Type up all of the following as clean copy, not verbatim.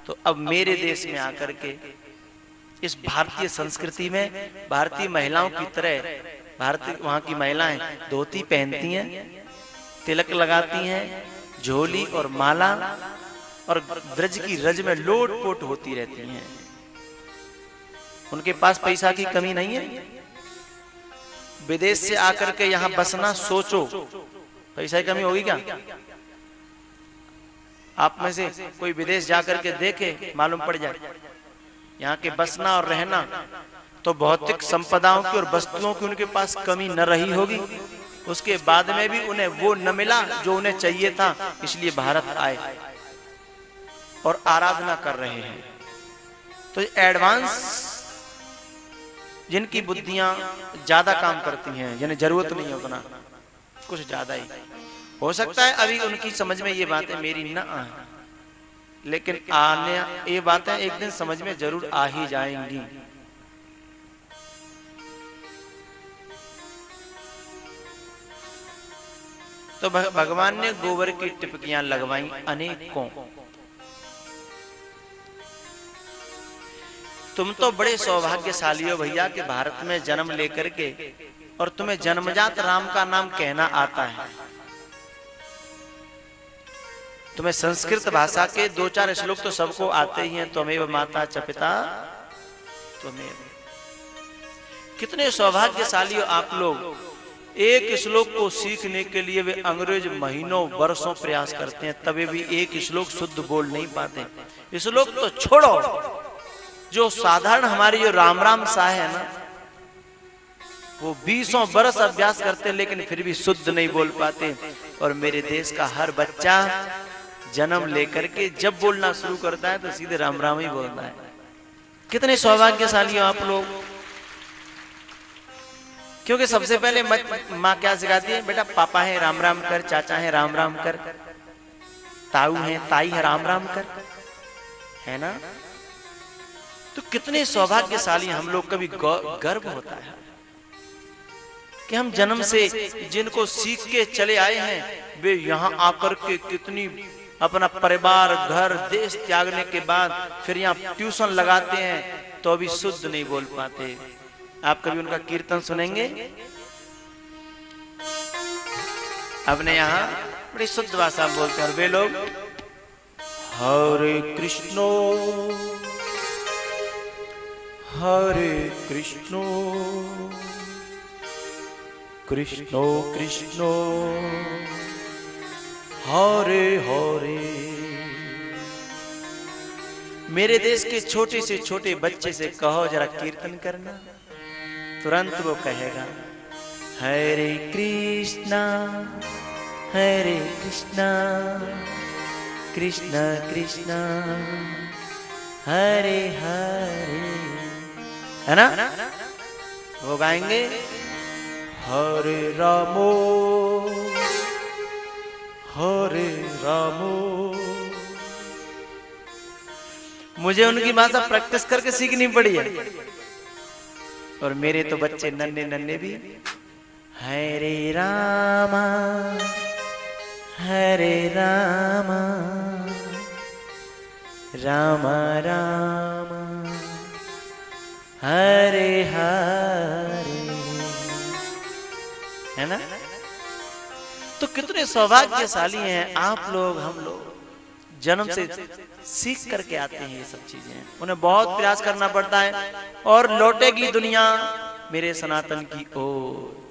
तो अब मेरे देश में आकर के इस भारतीय संस्कृति में भारतीय महिलाओं की तरह भारतीय वहां की महिलाएं धोती पहनती हैं, तिलक लगाती हैं, झोली और माला और ब्रज की रज में लोट पोट होती रहती हैं। उनके पास पैसा की कमी नहीं है। विदेश से आकर के यहां बसना सोचो, पैसा की कमी होगी क्या? आप में से कोई विदेश जाकर के देखे, मालूम पड़ जाए। यहाँ के बसना और रहना तो भौतिक संपदाओं की और वस्तुओं की उनके पास कमी न रही होगी, उसके बाद में भी उन्हें वो न मिला जो उन्हें चाहिए था, इसलिए भारत आए और आराधना कर रहे हैं। तो एडवांस जिनकी बुद्धियां ज्यादा काम करती हैं, जिन्हें जरूरत नहीं है उतना, कुछ ज्यादा ही हो सकता है अभी उनकी समझ में ये बातें मेरी न आए, लेकिन आने ये बातें एक दिन समझ में जरूर आ ही जाएंगी। तो भगवान ने गोबर की टिपकियां लगवाई अनेकों। तुम तो बड़े सौभाग्यशाली हो भैया कि भारत में जन्म लेकर के और तुम्हें जन्मजात राम का नाम कहना आता है। तुम्हें संस्कृत भाषा के 2-4 श्लोक तो सबको आते ही हैं, त्वमेव माता च पिता त्वमेव। कितने सौभाग्यशाली हो आप लोग। एक श्लोक को सीखने के लिए वे अंग्रेज महीनों वर्षों प्रयास करते हैं, तभी भी एक श्लोक शुद्ध बोल नहीं पाते। श्लोक तो छोड़ो, जो साधारण हमारी जो राम राम सा है ना, वो 20 वर्ष अभ्यास करते लेकिन फिर भी शुद्ध नहीं बोल पाते। और मेरे देश का हर बच्चा जन्म लेकर के जब बोलना शुरू करता है तो सीधे राम राम ही बोलता है। कितने सौभाग्यशाली हो आप लोग। क्योंकि सबसे पहले माँ क्या सिखाती है, बेटा पापा है राम राम कर, चाचा है राम राम कर, ताऊ है ताई है राम राम कर, है ना। तो कितने सौभाग्यशाली हम लोग। कभी गर्व होता है कि हम जन्म से जिनको सीख के चले आए हैं, वे यहाँ आकर के कितनी अपना परिवार घर देश त्यागने के बाद फिर यहाँ ट्यूशन लगाते हैं तो अभी शुद्ध नहीं बोल पाते। आप कभी उनका कीर्तन सुनेंगे? अपने यहाँ बड़ी शुद्ध भाषा बोलते हैं और वे लोग हरे कृष्णो कृष्णो कृष्णो हरे हरे। मेरे देश के छोटे से छोटे बच्चे से कहो जरा कीर्तन करना, तुरंत वो कहेगा हरे कृष्णा कृष्णा कृष्णा हरे हरे, है ना। वो गाएंगे हरे रामो मुझे उनकी भाषा प्रैक्टिस करके सीखनी पड़ी है। और मेरे तो बच्चे नन्हे नन्हे भी हरे रामा राम राम हरे हरे, है ना। तो कितने सौभाग्यशाली हैं आप लोग, हम लोग जन्म से सीख करके आते हैं ये सब चीजें। उन्हें बहुत प्रयास करना पड़ता है और लौटेगी दुनिया मेरे सनातन की ओर।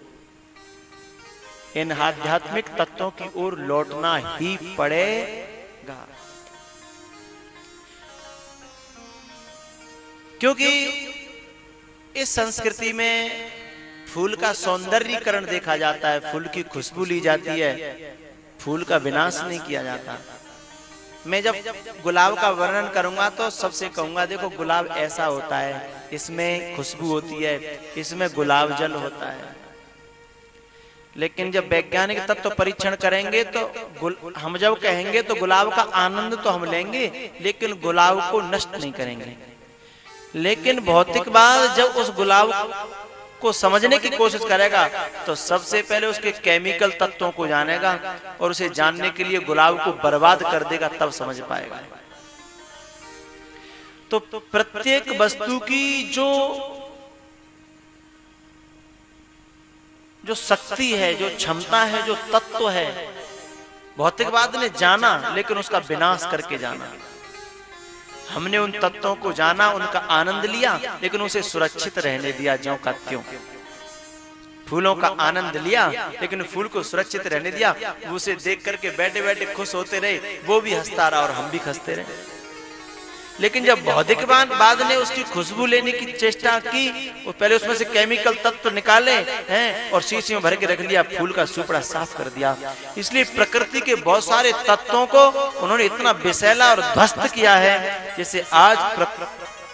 इन आध्यात्मिक तत्वों की ओर लौटना ही पड़ेगा, क्योंकि इस संस्कृति में फूल का सौंदर्यीकरण देखा जाता है, फूल की खुशबू ली जाती है, फूल का विनाश नहीं किया जाता। मैं जब गुलाब का वर्णन करूंगा तो सबसे कहूंगा देखो गुलाब ऐसा होता है, इसमें खुशबू होती है, इसमें गुलाब जल होता है। लेकिन जब वैज्ञानिक तत्व परीक्षण करेंगे तो हम जब कहेंगे तो गुलाब का आनंद तो हम लेंगे, लेकिन गुलाब को नष्ट नहीं करेंगे। लेकिन भौतिकवाद जब उस गुलाब को समझने की कोशिश करेगा तो सबसे पहले उसके केमिकल तत्वों को जानेगा और उसे जानने के लिए गुलाब को बर्बाद कर देगा, तब समझ पाएगा। तो प्रत्येक वस्तु की जो शक्ति है, जो क्षमता है, जो तत्व है, भौतिकवाद ने जाना लेकिन उसका विनाश करके जाना। हमने उन तत्वों को जाना, उनका आनंद लिया, लेकिन उसे सुरक्षित रहने दिया ज्यों का त्यों। फूलों का आनंद लिया लेकिन फूल को सुरक्षित रहने दिया। उसे देख करके बैठे बैठे खुश होते रहे, वो भी हंसता रहा और हम भी हंसते रहे। लेकिन जब भौतिकवाद ने उसकी खुशबू लेने की चेष्टा की, वो पहले उसमें से केमिकल तत्व निकाले हैं और शीशी में भर के रख लिया, फूल का सुपड़ा साफ कर दिया। इसलिए प्रकृति के बहुत सारे तत्वों को उन्होंने इतना विषैला और ध्वस्त किया है, जैसे आज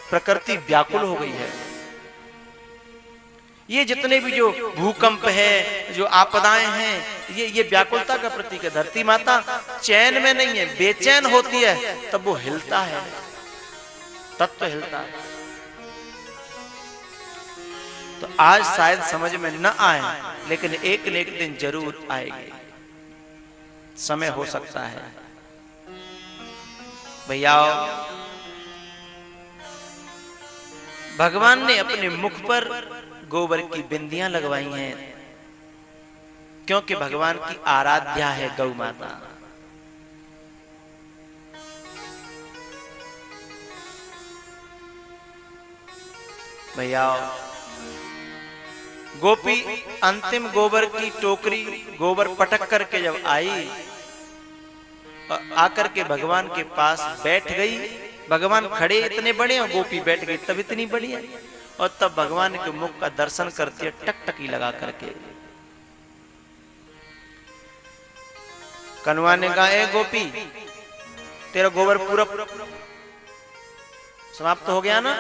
प्रकृति व्याकुल हो गई है। ये जितने भी जो भूकंप है, जो आपदाएं हैं, ये व्याकुलता का प्रतीक है। धरती माता चैन में नहीं है, बेचैन होती है, तब वो हिलता है, तत्व हिलता है। तो आज शायद समझ में न आए, लेकिन एक न एक दिन जरूर आएगी, समय हो सकता है। भैया, भगवान ने अपने मुख पर गोबर की बिंदियां लगवाई हैं, क्योंकि भगवान की आराध्या है गौ माता। भैया, गोपी अंतिम गोबर की टोकरी, गोबर पटक करके जब आई, आकर के भगवान के पास बैठ गई। भगवान खड़े इतने बड़े और गोपी बैठ गई, तब इतनी बड़ी है। और तब भगवान के मुख का दर्शन करती है टकटकी लगा करके। कनुआ ने कहा, ए गोपी, तेरा गोबर पूरा समाप्त हो गया ना?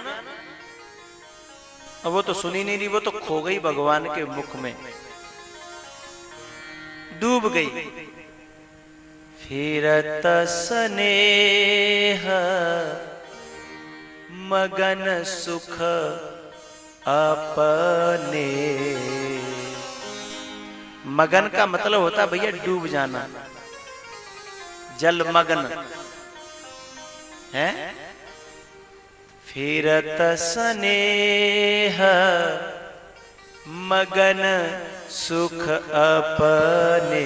अब वो तो सुनी नहीं रही, वो तो खो गई भगवान के मुख में, डूब गई। फिरत स्नेह मगन सुख अपने। मगन का मतलब होता है भैया डूब जाना, जल मगन है। फिरत स्नेह मगन सुख अपने।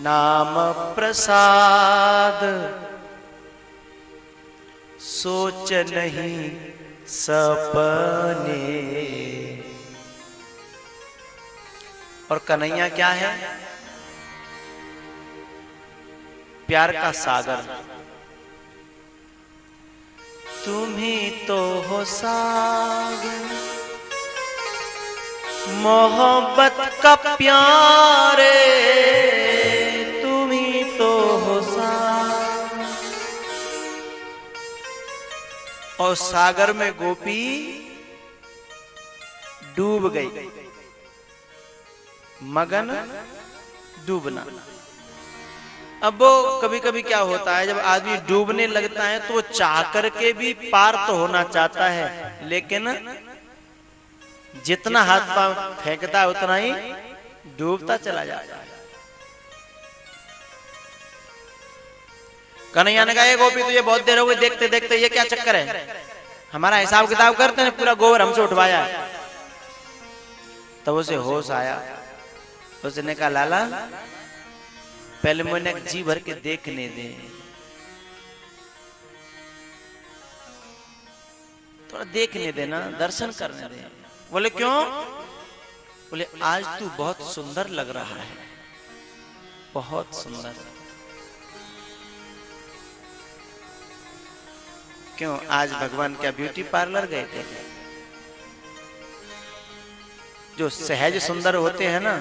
नाम प्रसाद सोच नहीं सपने। और कन्हैया क्या है? प्यार का सागर। तुम ही तो हो सागर, मोहब्बत का प्यारे, तुम ही तो हो सागर। और सागर में गोपी डूब गई। मगन डूबना। अब वो कभी कभी क्या होता है, जब आदमी डूबने लगता है तो वो चाह करके भी पार तो होना चाहता है, लेकिन जितना हाथ पांव फेंकता है उतना ही डूबता चला जाता है। कन्हैया ने कहा, ये गोपी तुझे बहुत देर हो गई देखते देखते, ये क्या चक्कर है? हमारा हिसाब किताब करते हैं, पूरा गोबर हमसे उठवाया। तब उसे होश आया। उसने कहा, लाला पहले मुझे जी भर के देखने दे, थोड़ा देखने देना, दर्शन करने दे। बोले क्यों? बोले आज तू बहुत सुंदर लग रहा है, बहुत सुंदर। क्यों? आज भगवान क्या ब्यूटी पार्लर गए थे? जो सहज सुंदर होते हैं ना,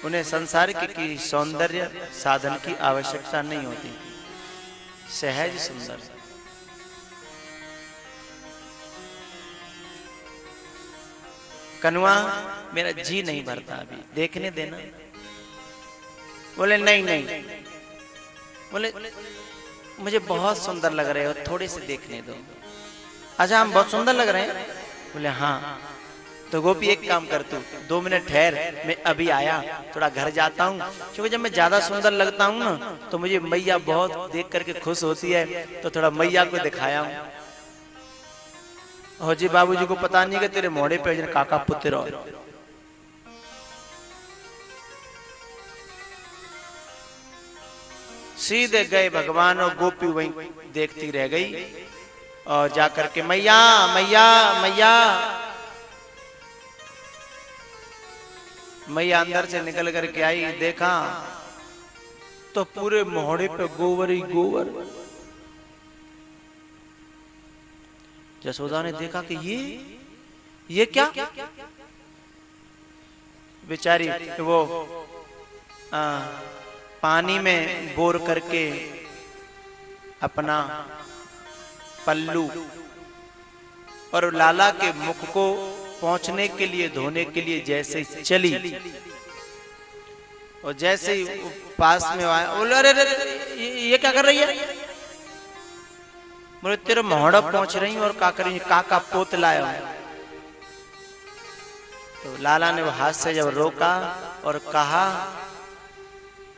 उन्हें संसार की सौंदर्य साधन की आवश्यकता नहीं होती। सहज सुंदर। कनुआ, मेरा जी नहीं भरता, अभी देखने देना। बोले नहीं नहीं। बोले मुझे बहुत सुंदर लग रहे हो, थोड़े से देखने दो। अच्छा, हम बहुत सुंदर लग रहे हैं? बोले हाँ। तो गोपी एक काम कर, तू 2 मिनट ठहर, मैं अभी आया, थोड़ा घर जाता हूँ, क्योंकि जब मैं ज्यादा सुंदर लगता हूँ ना तो मुझे मैया बहुत देख करके खुश होती है, तो थोड़ा मैया को दिखाया हूँ। हो जी बाबूजी को पता नहीं कि तेरे मोड़े पे काका पुत्र हो। सीधे गए भगवान, और गोपी वहीं देखती रह गई, और जाकर के मैया मैया मैया, मैया अंदर से निकल करके आई, देखा तो पूरे मोहड़े पे गोबर ही गोबर। जसोदा ने देखा कि ये क्या, बेचारी वो पानी में बोर करके अपना पल्लू और लाला के मुख को पहुंचने के लिए, धोने के लिए जैसे चली, और जैसे ही पास में आया, बोले अरे ये क्या कर रही है? बोले तेरे मोहड़ा पहुंच रही और का कर रही है? काका पोत लाया हूं। तो लाला ने वो हाथ से जब रोका और कहा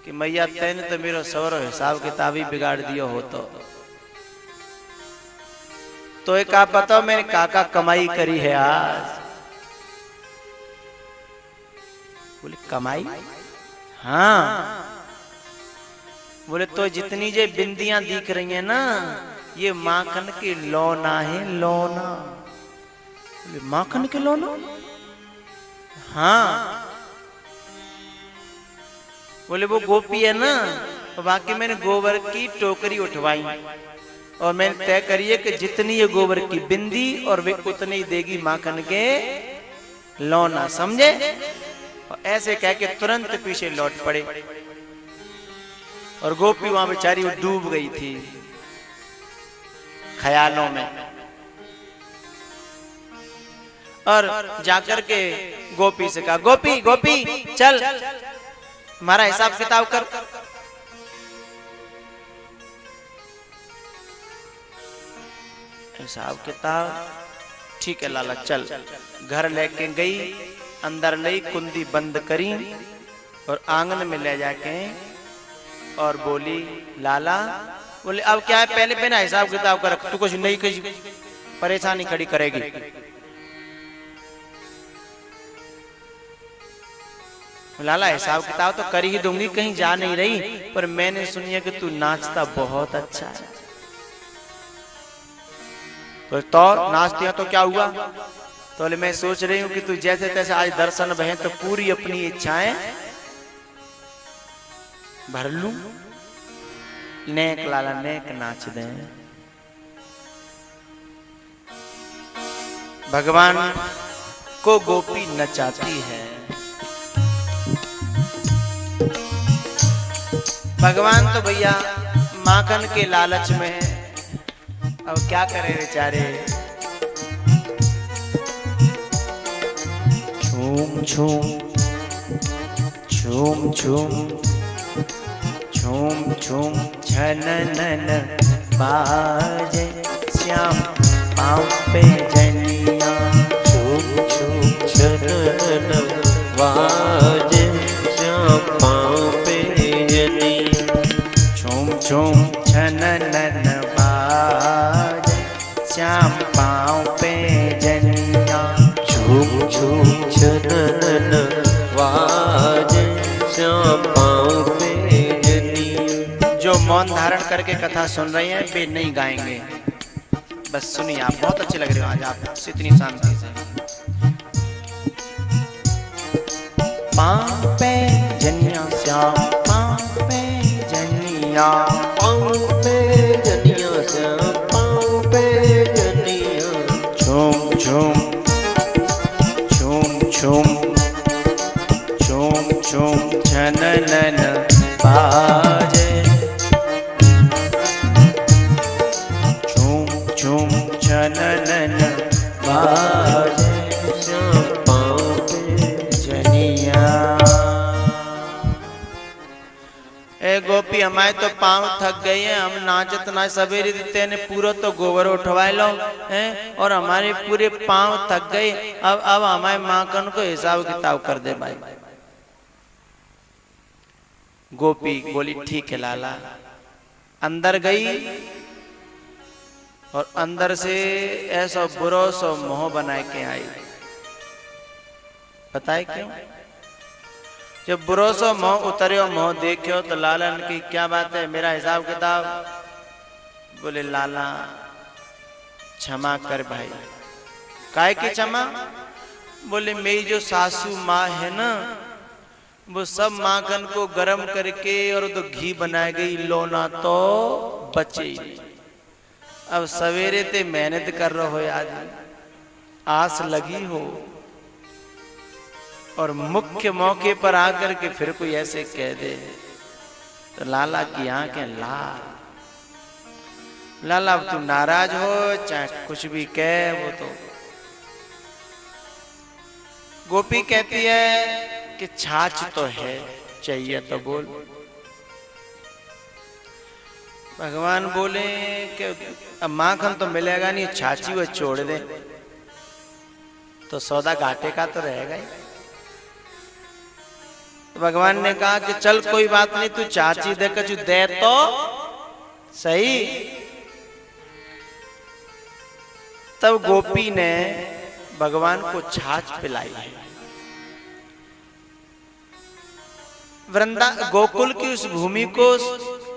कि मैया तेने तो मेरा सौर हिसाब किताब ही बिगाड़ दिया हो। तो एक आप बताओ, मैंने काका कमाई करी है आज? बोले कमाई? हाँ। बोले तो जितनी जे बिंदियां दिख रही हैं ना, ये माखन के लौना है, लौना। बोले माखन के लौना? हाँ। बोले वो गोपी है ना, तो बाकी मैंने गोबर की टोकरी उठवाई और मैंने तय करी है कि जितनी ये गोबर की बिंदी और वे उतनी ही देगी माखन के लौना, समझे? और ऐसे कह के तुरंत पीछे लौट पड़े, और गोपी वहां बेचारी डूब गई थी ख्यालों में। और जाकर के गोपी से कहा, गोपी गोपी चल हमारा हिसाब किताब कर। हिसाब किताब ठीक है लाला चल। घर लेके गई, अंदर ले कुंडी बंद करी और आंगन में ले जाके और बोली लाला, बोले अब क्या है, पहले पहले हिसाब किताब कर, तू कुछ नहीं कुछ परेशानी खड़ी करेगी। लाला हिसाब किताब तो कर ही दूंगी, कहीं जा नहीं रही, पर मैंने सुनी है कि तू नाचता बहुत अच्छा है। तो नाचती है तो क्या हुआ? तो मैं सोच रही हूँ कि तू जैसे तैसे आज दर्शन बहे तो पूरी अपनी इच्छाएं भर लूं। नेक लाला नेक नाच दे। भगवान को गोपी नचाती है। भगवान तो भैया माखन के लालच में है, अब क्या करें बेचारे। झूम झूम झूम झूम झूम झूम झननन बाजे श्याम पाँव पे जनिया। झूम झूम झननन बाजे श्याम पाँव पे जनिया। झूम झूम झननन बाजे श्याम पाँव पे जनिया। झूम झूम झननन बाजे श्याम पाँव पे जनिया। जो मौन धारण करके कथा सुन रहे हैं वे नहीं गाएंगे, बस सुनिए। आप बहुत अच्छे लग रहे हो आज, आप इतनी शांति से। पाँव पे जनिया श्याम पाँव पे जनिया। पाँव पे जनिया श्याम पाँव पे जनिया। झूम झूम झूम झूम झूम झूम झननन बाजे। झूम झूम झननन बाजे श्याम पाँव पे जनिया। ए गोपी हमारे तो पांव थक गए हैं, हम नाचत ना सवेरे तेने पूरा तो गोबर उठवाए लो हैं और हमारे पूरे पांव थक गए, अब हमारे माखन को हिसाब किताब कर दे भाई। गोपी बोली ठीक है लाला। अंदर गई और अंदर से ऐसा बुरा सा मोह बना के आई। बताए क्यों? जब बुरोसो मोह उतरियो मोह देखियो तो लालन की क्या बात है, मेरा हिसाब किताब। बोले लाला क्षमा कर भाई। काहे की क्षमा? बोले मेरी जो सासू माँ है ना, वो सब माखन को गरम करके और तो घी बनाई गई, लोना तो बचे ही नहीं। अब सवेरे ते मेहनत कर रहे हो यार, आस लगी हो और मुख्य मौके पर आकर के फिर कोई ऐसे कह दे तो लाला की आंखें लाल। लाला अब तू नाराज हो चाहे कुछ भी कह, वो तो। गोपी कहती है कि छाछ तो है, चाहिए तो बोल। भगवान बोले कि अब माखन तो मिलेगा नहीं, छाछी वो छोड़ दे तो सौदा घाटे का तो रहेगा ही। तो भगवान ने कहा कि चल कोई बात नहीं, तू चाची देकर तू दे तो सही। तब गोपी ने भगवान को छाछ पिलाई है। वृंदा गोकुल की उस भूमि को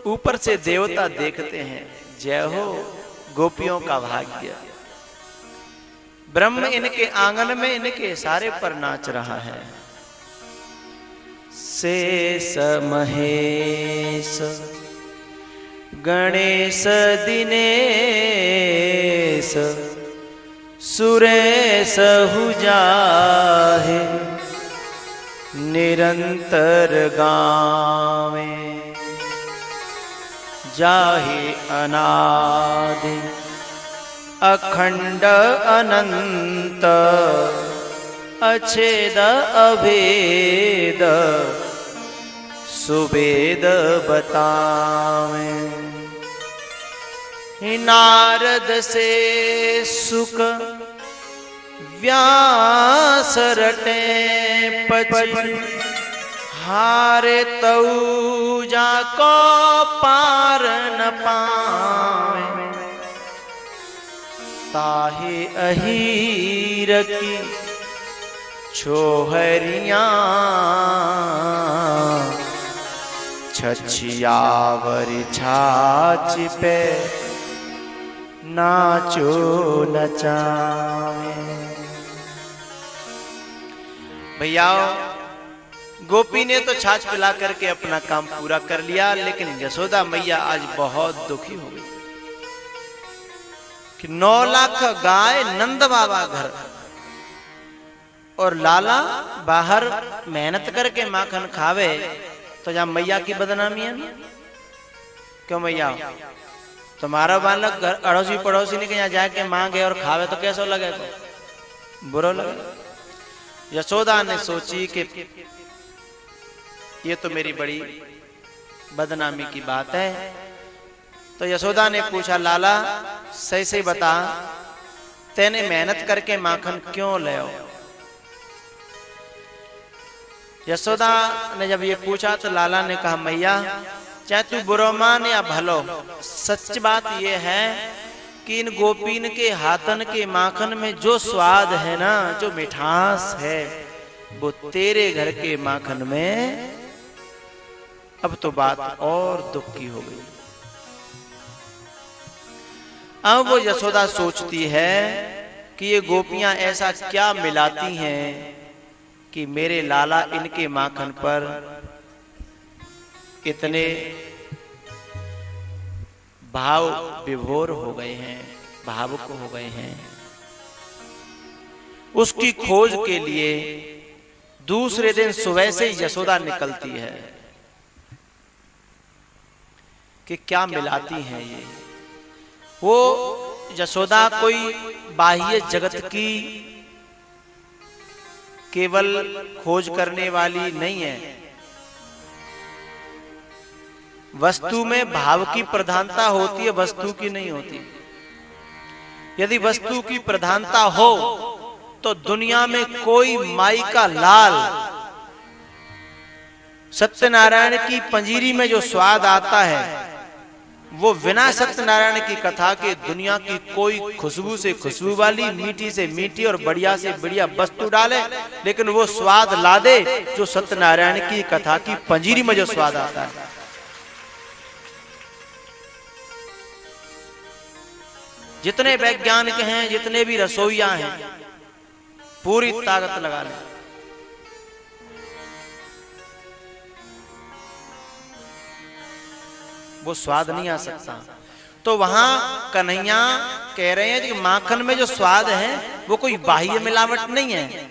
ऊपर से देवता देखते हैं। जय हो गोपियों का भाग्य। ब्रह्म इनके आंगन में इनके इशारे पर नाच रहा है। शेष महेश गणेश दिनेश सुरेश हुजाहे निरंतर गावे जाहे अनादि अखंड अनंत अछेद अभेद सुवेद बतावे। नारद से सुख व्यास रटे पची हारे तऊ जाको पार न पावे। ताहे अहीर की छोहरियां छछियावरी छाछ पे नाचो नचावे। भैया गोपी ने तो छाछ पिला करके अपना काम पूरा कर लिया, लेकिन यशोदा मैया आज बहुत दुखी हो गई कि 9 लाख गाय नंद बाबा घर और लाला बाहर मेहनत करके माखन खावे तो जहां मैया की बदनामी है ना। क्यों मैया, तुम्हारा बालक घर अड़ोसी पड़ोसी ने यहाँ जाके मांगे और खावे तो कैसा लगेगा? बुरा लगे। यशोदा ने सोची कि ये तो मेरी बड़ी बदनामी की बात है। तो यशोदा ने पूछा लाला सही सही बता, तेने मेहनत करके माखन क्यों ले आओ? यशोदा ने जब ये पूछा तो लाला ने कहा मैया चाहे तू बुरा मान या भलो, सच बात ये है कि इन गोपीन के हाथन के माखन में जो स्वाद है ना, जो मिठास है, वो तेरे घर के माखन में। अब तो बात और दुख की हो गई। अब वो यशोदा सोचती है कि ये गोपियां ऐसा क्या मिलाती हैं कि मेरे लाला इनके माखन पर इतने भाव विभोर हो गए हैं, भावुक हो गए हैं। उसकी खोज के लिए दूसरे दिन सुबह से यशोदा निकलती है कि क्या मिलाती हैं ये। वो यशोदा कोई बाह्य जगत की केवल खोज करने वाली नहीं है। वस्तु में भाव की प्रधानता होती है, वस्तु की नहीं होती। यदि वस्तु की प्रधानता हो तो दुनिया में कोई माई का लाल, सत्यनारायण की पंजीरी में जो स्वाद आता है वो बिना सत्यनारायण की कथा के दुनिया की कोई खुशबू से खुशबू वाली, मीठी से मीठी और बढ़िया से बढ़िया वस्तु डाले, लेकिन वो स्वाद ला दे जो सत्यनारायण की कथा की पंजीरी में जो स्वाद आता है। जितने वैज्ञानिक हैं, जितने भी रसोइया हैं, पूरी ताकत लगा लें, वो स्वाद नहीं आ सकता। तो वहां कन्हैया कह रहे हैं कि माखन में जो स्वाद है वो कोई बाह्य मिलावट नहीं है।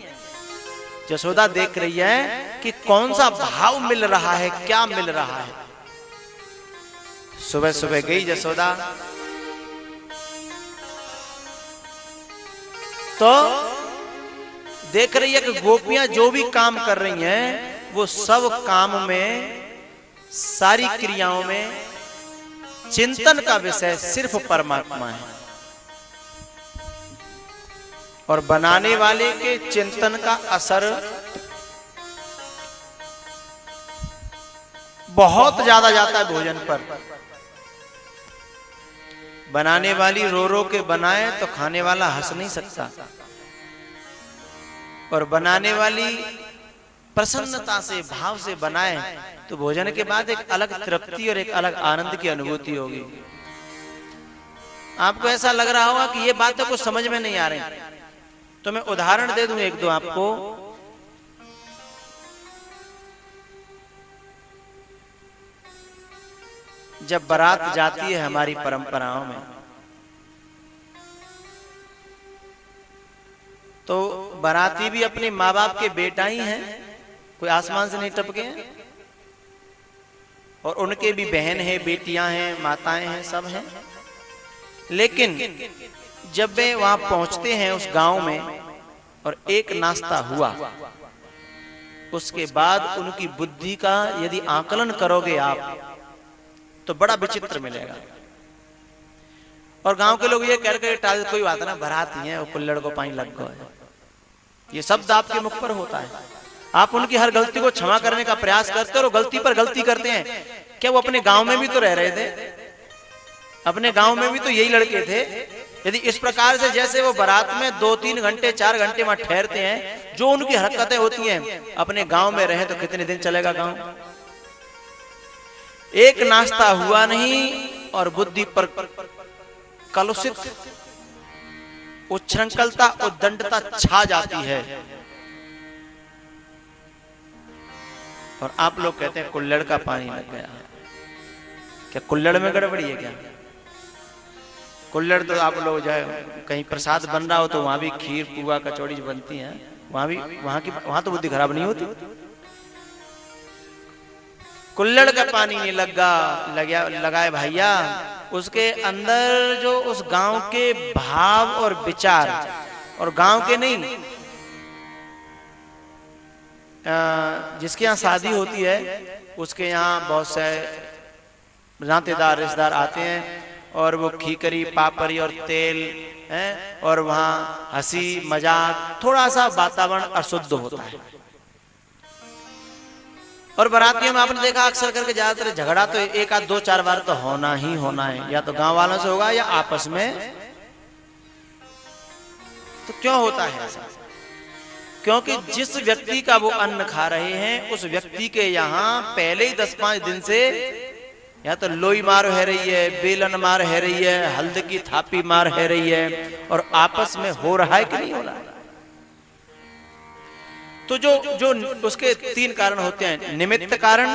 जसोदा देख रही है कि कौन सा भाव मिल रहा है, क्या मिल रहा है। सुबह सुबह गई जसोदा तो देख रही है कि गोपियां जो भी काम कर रही हैं वो सब काम में, सारी क्रियाओं में चिंतन का विषय सिर्फ परमात्मा है। और बनाने वाले के चिंतन का असर बहुत ज्यादा जाता है भोजन पर। बनाने वाली रो रो के बनाए तो खाने वाला हंस नहीं सकता, और बनाने वाली प्रसन्नता से, भाव से बनाए तो भोजन के बाद एक अलग तृप्ति और एक अलग आनंद की अनुभूति होगी। आपको ऐसा लग रहा होगा कि ये बातें कुछ समझ में नहीं आ रही, तो मैं उदाहरण दे दूं एक दो आपको। जब बारात जाती है हमारी परंपराओं में, तो बाराती भी अपने माँ बाप के बेटा ही हैं, कोई आसमान से नहीं टपके हैं, और उनके भी बहन है, बेटियां हैं, माताएं हैं, सब हैं। लेकिन जब वे वहां पहुंचते हैं उस गांव में और एक नाश्ता हुआ, उसके बाद उनकी बुद्धि का यदि आकलन करोगे आप तो बड़ा विचित्र मिलेगा। और गांव के लोग ये कह के टाल, कोई बात ना, बारात ही है, वो कुल्लड़ को पानी लग गया, ये शब्द आपके मुख पर होता है। आप उनकी हर गलती को क्षमा करने का प्रयास करते हो और गलती पर गलती करते हैं। क्या वो अपने गांव में भी तो रह रहे थे, अपने गांव में भी तो यही लड़के थे। यदि इस प्रकार से जैसे वो बारात में 2-3 घंटे 4 घंटे वहां ठहरते हैं, जो उनकी हरकतें होती हैं, अपने गांव में रहे तो कितने दिन चलेगा गांव। एक नाश्ता हुआ नहीं और बुद्धि पर कलुषित उच्छृंखलता, उद्दंडता छा जाती है। और आप लोग कहते हैं कुल्हड़ का पानी लग गया। क्या कुल्हड़ में गड़बड़ी है क्या? कुल्हड़ तो आप लोग जाए कहीं प्रसाद बन रहा हो तो वहां भी खीर, पुआ, कचौड़ी जो बनती हैं, वहां तो बुद्धि खराब नहीं होती। कुल्हड़ का पानी नहीं लगाए भैया, उसके अंदर जो उस गांव के भाव और विचार, और गांव के नहीं, जिसके यहाँ शादी होती है उसके यहाँ बहुत से नातेदार रिश्तेदार आते हैं, और वो खीकरी, पापड़ी और तेल है, और वहाँ हंसी मजाक, थोड़ा सा वातावरण अशुद्ध होता है। और बारातियों में आपने देखा अक्सर करके ज्यादातर झगड़ा तो 1-2-4 बार तो होना ही होना है, या तो गांव वालों से होगा या आपस में। तो क्यों होता है ऐसा? क्योंकि जिस व्यक्ति का वो अन्न खा रहे हैं उस व्यक्ति के यहाँ पहले ही 10-5 दिन से या तो लोई मार है रही है, बेलन मार है रही है, हल्द की थापी मार है रही है, और आपस में हो रहा है कि नहीं हो रहा है। तो जो उसके 3 कारण होते हैं, निमित्त कारण,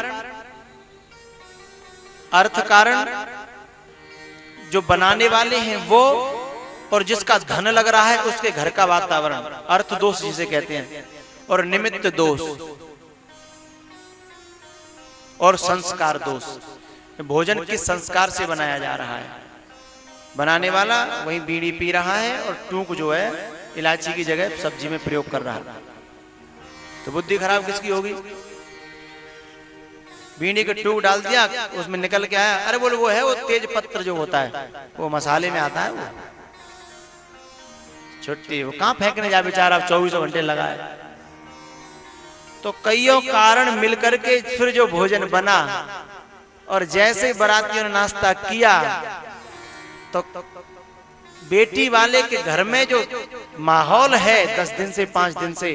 अर्थ कारण, जो बनाने वाले हैं वो, और जिसका धन लग रहा है उसके घर का वातावरण, अर्थ दोष जिसे कहते हैं, और निमित्त दोष और संस्कार दोष। भोजन किस संस्कार से बनाया जा रहा है? बनाने वाला वही बीड़ी पी रहा है और टूक जो है इलायची की जगह सब्जी में प्रयोग कर रहा है, तो बुद्धि खराब किसकी होगी? बीड़ी के टूक डाल दिया, उसमें निकल के आया, अरे बोले वो है वो तेज पत्र जो होता है, वो मसाले में आता है वो। छुट्टी, वो कहां फेंकने जा बेचारा, 24 घंटे लगाए। तो कईयों कारण मिलकर के फिर जो भोजन बना, और जैसे बारातियों ने नाश्ता किया तो बेटी वाले के घर में जो माहौल है 10 दिन से 5 दिन से,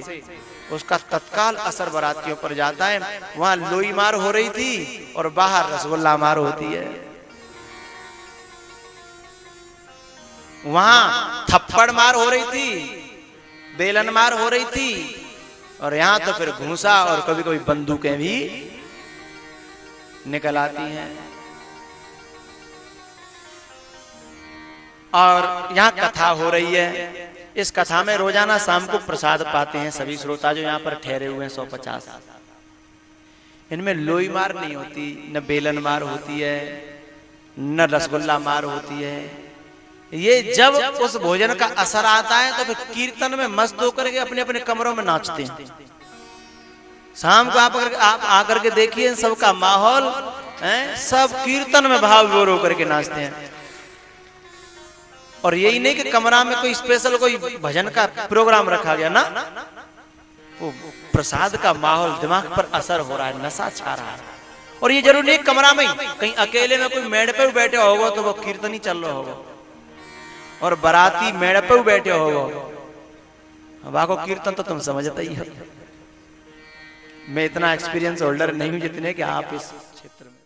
उसका तत्काल असर बारातियों पर जाता है। वहां लोई मार हो रही थी और बाहर रसगुल्ला मार होती है, वहां थप्पड़ मार हो रही थी, बेलन मार हो रही थी, और यहां तो फिर घूंसा और कभी कभी बंदूकें भी निकल आती हैं। और यहाँ कथा हो रही है, इस कथा में रोजाना शाम को प्रसाद पाते हैं सभी श्रोता जो यहाँ पर ठहरे हुए हैं 150। इनमें लोई मार नहीं होती, न बेलन मार होती है, न रसगुल्ला मार होती है। ये जब उस भोजन का असर आता है तो फिर कीर्तन में मस्त होकर के अपने अपने कमरों में नाचते हैं। शाम को आप आकर के देखिए सबका माहौल है, सब कीर्तन में भाव विभोर होकर के नाचते हैं। और यही नहीं कि कमरा में कोई स्पेशल कोई भजन का प्रोग्राम रखा गया ना, वो प्रसाद का माहौल दिमाग पर असर हो रहा है, नशा छा रहा है। और ये जरूर नहीं कमरा में ही, कहीं अकेले में कोई मेड़ पे बैठे होगा तो वो कीर्तन ही चल रहा होगा, और बाराती मेड़ पे बैठे होगा, वाको कीर्तन तो तुम समझते ही हो। मैं इतना एक्सपीरियंस होल्डर नहीं हूं जितने कि आप इस क्षेत्र में।